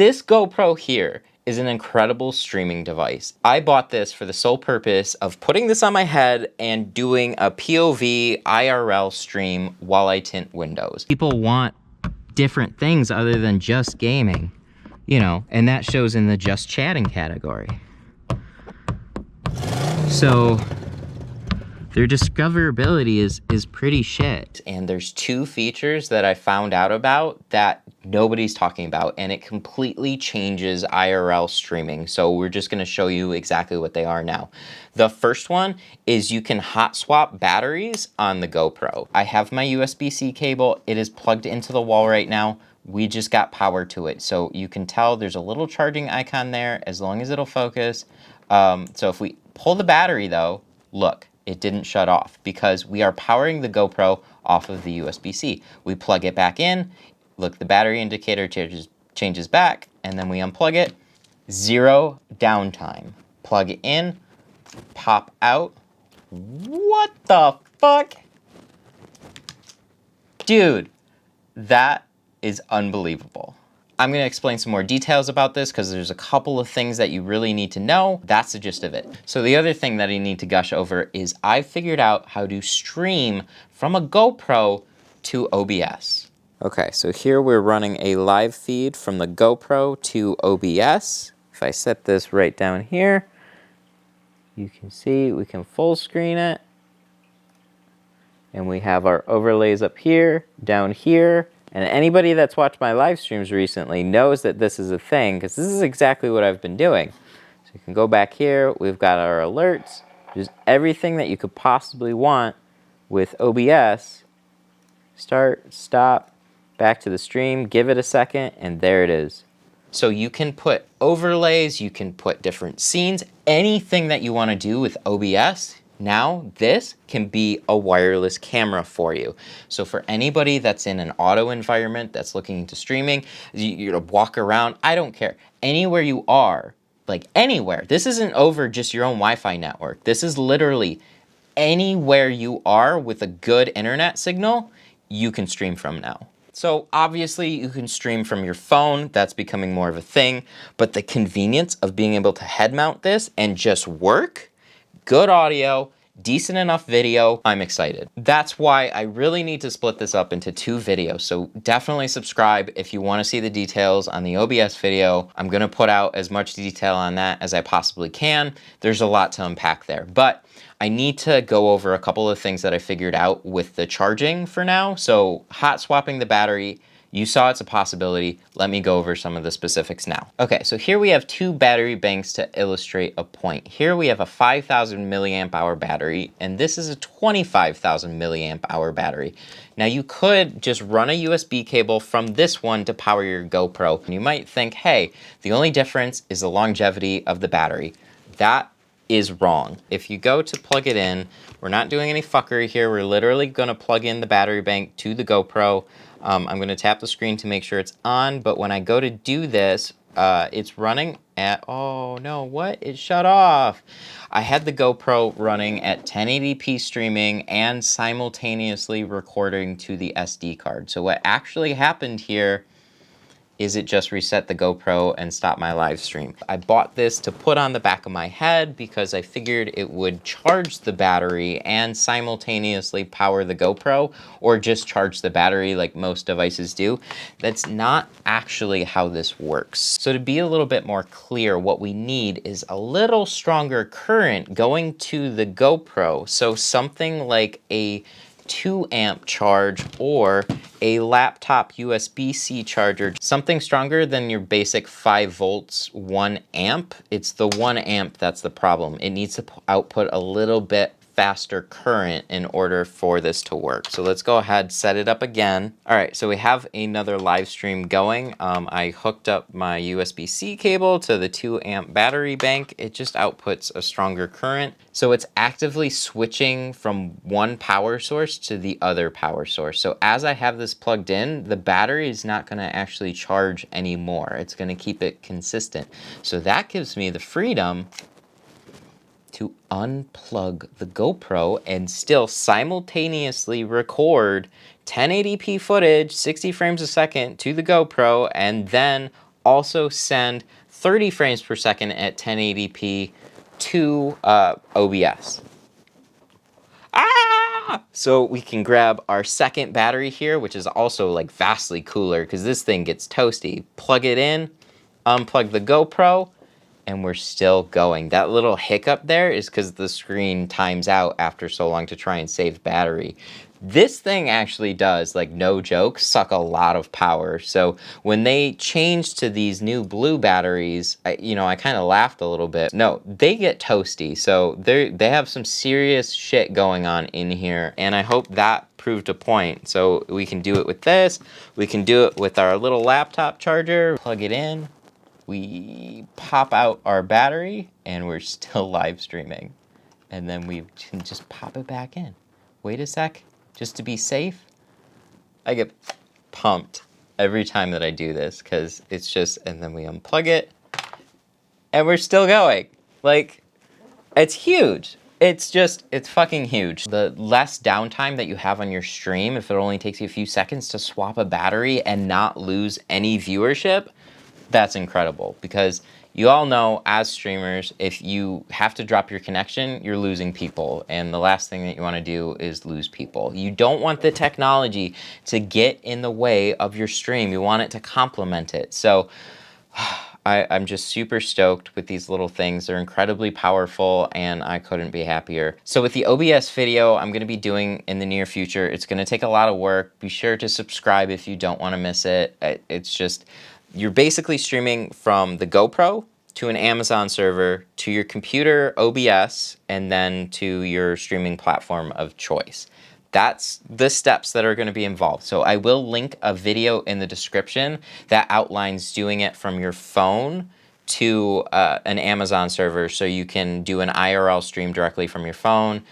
This GoPro here is an incredible streaming device. I bought this for the sole purpose of putting this on my head and doing a POV IRL stream while I tint windows. People want different things other than just gaming, you know, and that shows in the just chatting category. So their discoverability is pretty shit. And there's two features that I found out about that nobody's talking about, and it completely changes IRL streaming. So we're just gonna show you exactly what they are now. The first one is you can hot swap batteries on the GoPro. I have my USB-C cable. It is plugged into the wall right now. We just got power to it. So you can tell there's a little charging icon there as long as it'll focus. So if we pull the battery though, look, it didn't shut off because we are powering the GoPro off of the USB-C. We plug it back in, look, the battery indicator changes back, and then we unplug it. 0 downtime. Plug it in, pop out. What the fuck? Dude, that is unbelievable. I'm gonna explain some more details about this because there's a couple of things that you really need to know. That's the gist of it. So the other thing that I need to gush over is I figured out how to stream from a GoPro to OBS. Okay, so here we're running a live feed from the GoPro to OBS. If I set this right down here, you can see we can full screen it. And we have our overlays up here, down here. And anybody that's watched my live streams recently knows that this is a thing, because this is exactly what I've been doing. So you can go back here, we've got our alerts, just everything that you could possibly want with OBS. Start, stop, back to the stream, give it a second, and there it is. So you can put overlays, you can put different scenes, anything that you want to do with OBS. Now, this can be a wireless camera for you. So for anybody that's in an auto environment that's looking into streaming, you walk around, I don't care. Anywhere you are, like anywhere. This isn't over just your own Wi-Fi network. This is literally anywhere you are with a good internet signal, you can stream from now. So obviously you can stream from your phone, that's becoming more of a thing, but the convenience of being able to head mount this and just work, good audio, decent enough video, I'm excited. That's why I really need to split this up into 2 videos. So definitely subscribe if you want to see the details on the OBS video. I'm going to put out as much detail on that as I possibly can. There's a lot to unpack there, but I need to go over a couple of things that I figured out with the charging for now. So hot swapping the battery, you saw it's a possibility. Let me go over some of the specifics now. Okay, so here we have 2 battery banks to illustrate a point. Here we have a 5,000 milliamp hour battery, and this is a 25,000 milliamp hour battery. Now you could just run a USB cable from this one to power your GoPro. And you might think, hey, the only difference is the longevity of the battery. That is wrong. If you go to plug it in, we're not doing any fuckery here. We're literally gonna plug in the battery bank to the GoPro. I'm gonna tap the screen to make sure it's on, but when I go to do this, it's running at, oh no, what? It shut off. I had the GoPro running at 1080p streaming and simultaneously recording to the SD card. So what actually happened here is it just reset the GoPro and stopped my live stream. I bought this to put on the back of my head because I figured it would charge the battery and simultaneously power the GoPro, or just charge the battery like most devices do. That's not actually how this works. So to be a little bit more clear, what we need is a little stronger current going to the GoPro. So something like a 2 amp charge or a laptop USB-C charger, something stronger than your basic 5 volts 1 amp. It's the 1 amp that's the problem. It needs to output a little bit faster current in order for this to work. So let's go ahead, set it up again. All right, so we have another live stream going. I hooked up my USB-C cable to the 2 amp battery bank. It just outputs a stronger current. So it's actively switching from one power source to the other power source. So as I have this plugged in, the battery is not gonna actually charge anymore. It's gonna keep it consistent. So that gives me the freedom to unplug the GoPro and still simultaneously record 1080p footage, 60 frames a second to the GoPro, and then also send 30 frames per second at 1080p to OBS. So we can grab our second battery here, which is also like vastly cooler because this thing gets toasty. Plug it in, unplug the GoPro, and we're still going. That little hiccup there is because the screen times out after so long to try and save battery. This thing actually does, like no joke, suck a lot of power. So when they changed to these new blue batteries, I kind of laughed a little bit. No, they get toasty. So they have some serious shit going on in here. And I hope that proved a point. So we can do it with this. We can do it with our little laptop charger. Plug it in. We pop out our battery and we're still live streaming. And then we can just pop it back in. Wait a sec. Just to be safe, I get pumped every time that I do this because it's just, and then we unplug it and we're still going. Like, it's huge. It's fucking huge. The less downtime that you have on your stream, if it only takes you a few seconds to swap a battery and not lose any viewership, that's incredible because you all know as streamers, if you have to drop your connection, you're losing people. And the last thing that you want to do is lose people. You don't want the technology to get in the way of your stream. You want it to complement it. So I'm just super stoked with these little things. They're incredibly powerful and I couldn't be happier. So with the OBS video I'm going to be doing in the near future, it's going to take a lot of work. Be sure to subscribe if you don't want to miss it. It's just, you're basically streaming from the GoPro to an Amazon server to your computer OBS and then to your streaming platform of choice. That's the steps that are going to be involved. So I will link a video in the description that outlines doing it from your phone to an Amazon server so you can do an IRL stream directly from your phone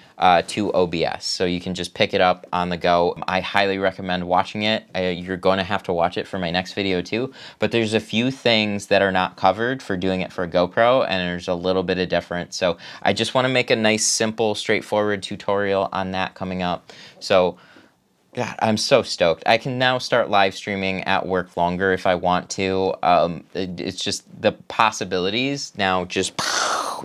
to OBS. So you can just pick it up on the go. I highly recommend watching it. You're going to have to watch it for my next video too, but there's a few things that are not covered for doing it for a GoPro and there's a little bit of difference. So I just want to make a nice, simple, straightforward tutorial on that coming up. So God, I'm so stoked. I can now start live streaming at work longer if I want to. It's just the possibilities now just,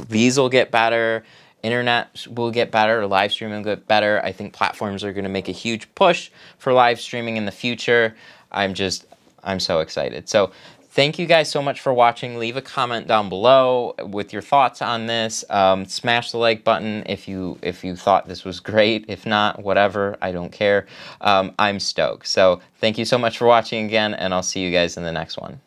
these will get better, internet will get better, live streaming will get better. I think platforms are going to make a huge push for live streaming in the future. I'm so excited. So thank you guys so much for watching. Leave a comment down below with your thoughts on this. Smash the like button if you thought this was great. If not, whatever, I don't care. I'm stoked. So thank you so much for watching again, and I'll see you guys in the next one.